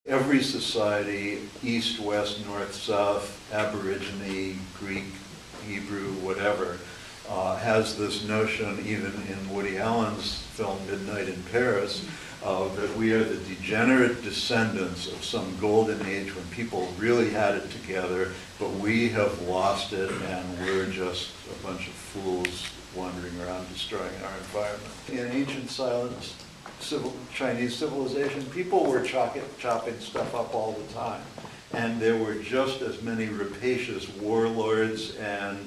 Every society, East, West, North, South, Aborigine, Greek, Hebrew, whatever, has this notion, even in Woody Allen's film Midnight in Paris, that we are the degenerate descendants of some golden age when people really had it together, but we have lost it and we're just a bunch of fools wandering around destroying our environment. In ancient Chinese civilization, people were chopping stuff up all the time. And there were just as many rapacious warlords and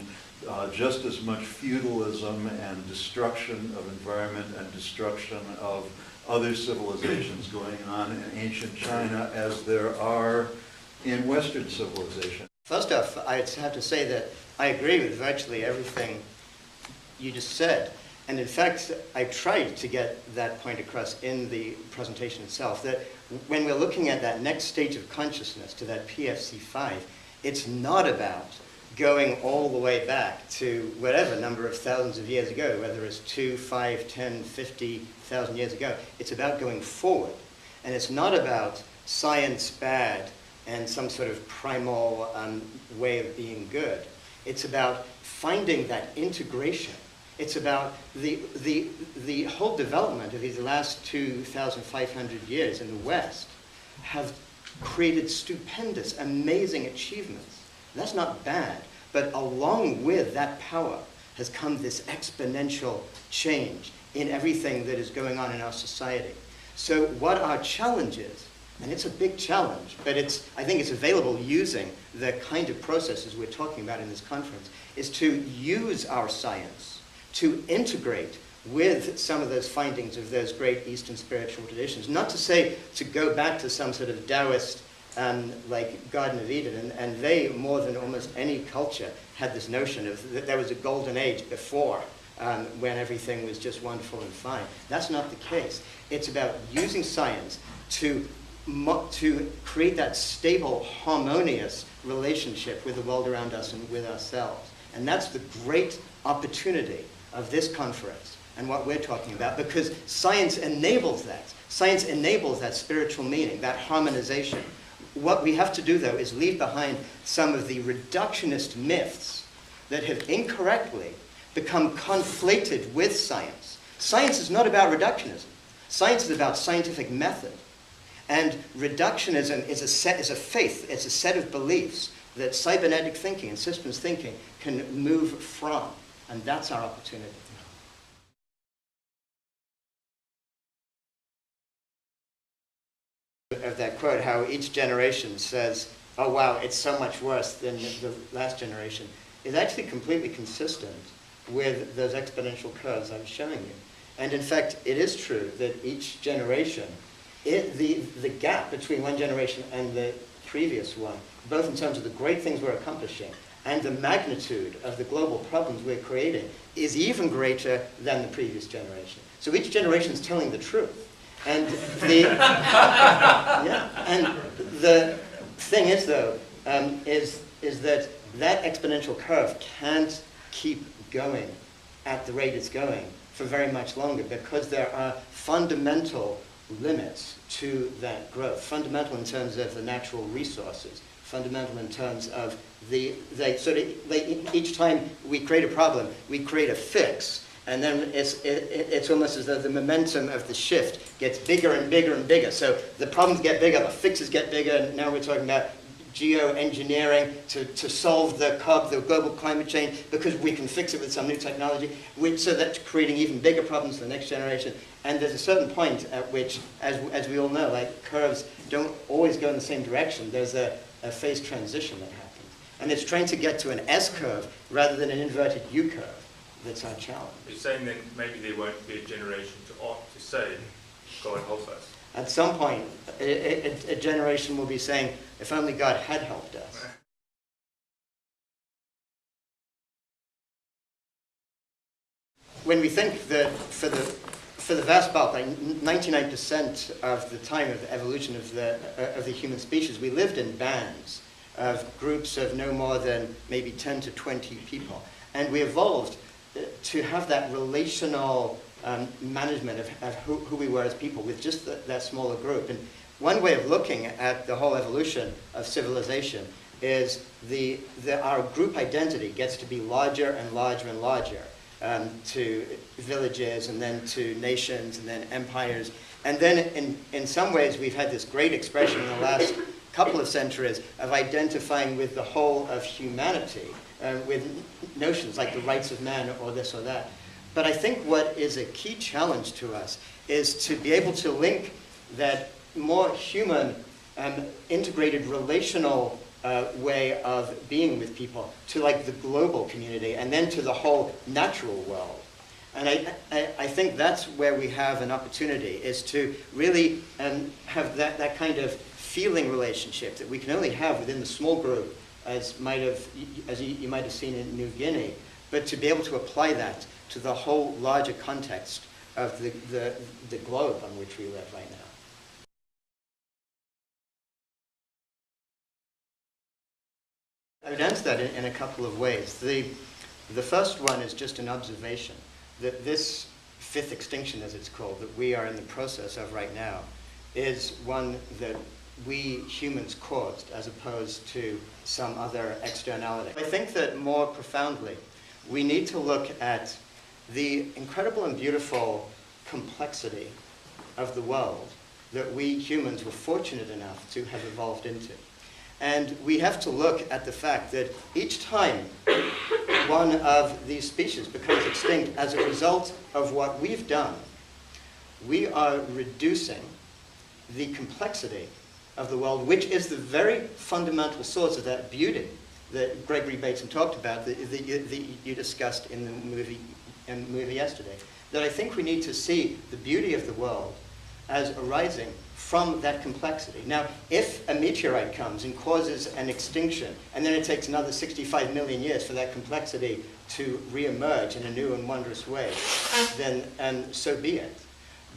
just as much feudalism and destruction of environment and destruction of other civilizations going on in ancient China as there are in Western civilization. First off, I'd have to say that I agree with virtually everything you just said. And in fact, I tried to get that point across in the presentation itself, that when we're looking at that next stage of consciousness, to that PFC5, it's not about going all the way back to whatever number of thousands of years ago, whether it's 2, 5, 10, 50,000 years ago. It's about going forward. And it's not about science bad and some sort of primal way of being good. It's about finding that integration. It's about the whole development of these last 2,500 years in the West have created stupendous, amazing achievements. That's not bad, but along with that power has come this exponential change in everything that is going on in our society. So what our challenge is, and it's a big challenge, but I think it's available using the kind of processes we're talking about in this conference, is to use our science to integrate with some of those findings of those great Eastern spiritual traditions. Not to say to go back to some sort of Taoist like Garden of Eden, and they, more than almost any culture, had this notion of that there was a golden age before when everything was just wonderful and fine. That's not the case. It's about using science to create that stable, harmonious relationship with the world around us and with ourselves. And that's the great opportunity of this conference and what we're talking about, because science enables that. Science enables that spiritual meaning, that harmonization. What we have to do, though, is leave behind some of the reductionist myths that have incorrectly become conflated with science. Science is not about reductionism. Science is about scientific method. And reductionism is a faith, it's a set of beliefs that cybernetic thinking and systems thinking can move from. And that's our opportunity. Of that quote, how each generation says, oh wow, it's so much worse than the last generation, is actually completely consistent with those exponential curves I was showing you. And in fact, it is true that each generation, the gap between one generation and the previous one, both in terms of the great things we're accomplishing and the magnitude of the global problems we're creating, is even greater than the previous generation. So each generation is telling the truth. And the thing is, though, is that exponential curve can't keep going at the rate it's going for very much longer, because there are fundamental limits to that growth. Fundamental in terms of the natural resources. Fundamental in terms of each time we create a problem, we create a fix. And then it's almost as though the momentum of the shift gets bigger and bigger and bigger. So the problems get bigger, the fixes get bigger, and now we're talking about geoengineering to solve the global climate change, because we can fix it with some new technology, so that's creating even bigger problems for the next generation. And there's a certain point at which, as we all know, like curves don't always go in the same direction. There's a phase transition that happens. And it's trying to get to an S curve rather than an inverted U curve. That's our challenge. You're saying then maybe there won't be a generation to say, God help us. At some point, a generation will be saying, if only God had helped us. When we think that for the vast bulk, like 99% of the time of the evolution of the human species, we lived in bands of groups of no more than maybe 10 to 20 people. And we evolved to have that relational management of who we were as people with just that smaller group. And one way of looking at the whole evolution of civilization is our group identity gets to be larger and larger and larger, to villages and then to nations and then empires. And then in some ways we've had this great expression in the last couple of centuries of identifying with the whole of humanity, with notions like the rights of man or this or that. But I think what is a key challenge to us is to be able to link that more human, integrated relational way of being with people to like the global community and then to the whole natural world. And I think that's where we have an opportunity, is to really have that kind of feeling relationship that we can only have within the small group, as you might have seen in New Guinea, but to be able to apply that to the whole larger context of the globe on which we live right now. I would answer that in a couple of ways. The first one is just an observation that this fifth extinction, as it's called, that we are in the process of right now, is one that we humans caused as opposed to some other externality. I think that more profoundly, we need to look at the incredible and beautiful complexity of the world that we humans were fortunate enough to have evolved into. And we have to look at the fact that each time one of these species becomes extinct as a result of what we've done, we are reducing the complexity of the world, which is the very fundamental source of that beauty that Gregory Bateson talked about, that you discussed in the movie yesterday. That I think we need to see the beauty of the world as arising from that complexity. Now, if a meteorite comes and causes an extinction, and then it takes another 65 million years for that complexity to re-emerge in a new and wondrous way, then so be it.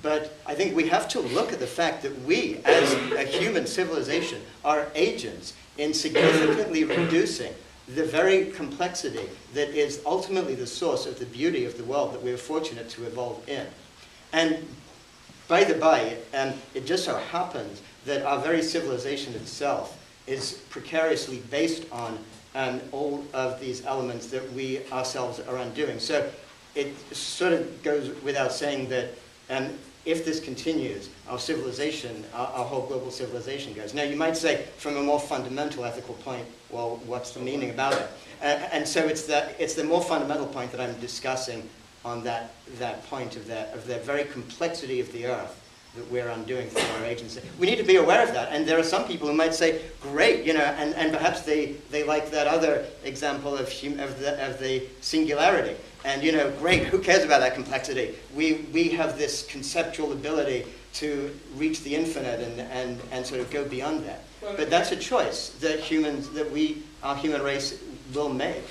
But I think we have to look at the fact that we, as a human civilization, are agents in significantly reducing the very complexity that is ultimately the source of the beauty of the world that we are fortunate to evolve in. And by the by, it just so happens that our very civilization itself is precariously based on all of these elements that we ourselves are undoing. So it sort of goes without saying that if this continues, our civilization, our whole global civilization goes. Now, you might say, from a more fundamental ethical point, well, what's the meaning about it? And so it's the more fundamental point that I'm discussing on that point of the very complexity of the earth that we're undoing through our agency. We need to be aware of that. And there are some people who might say, great, and perhaps they like that other example of the singularity. And great, who cares about that complexity? We have this conceptual ability to reach the infinite and sort of go beyond that. But that's a choice that our human race will make.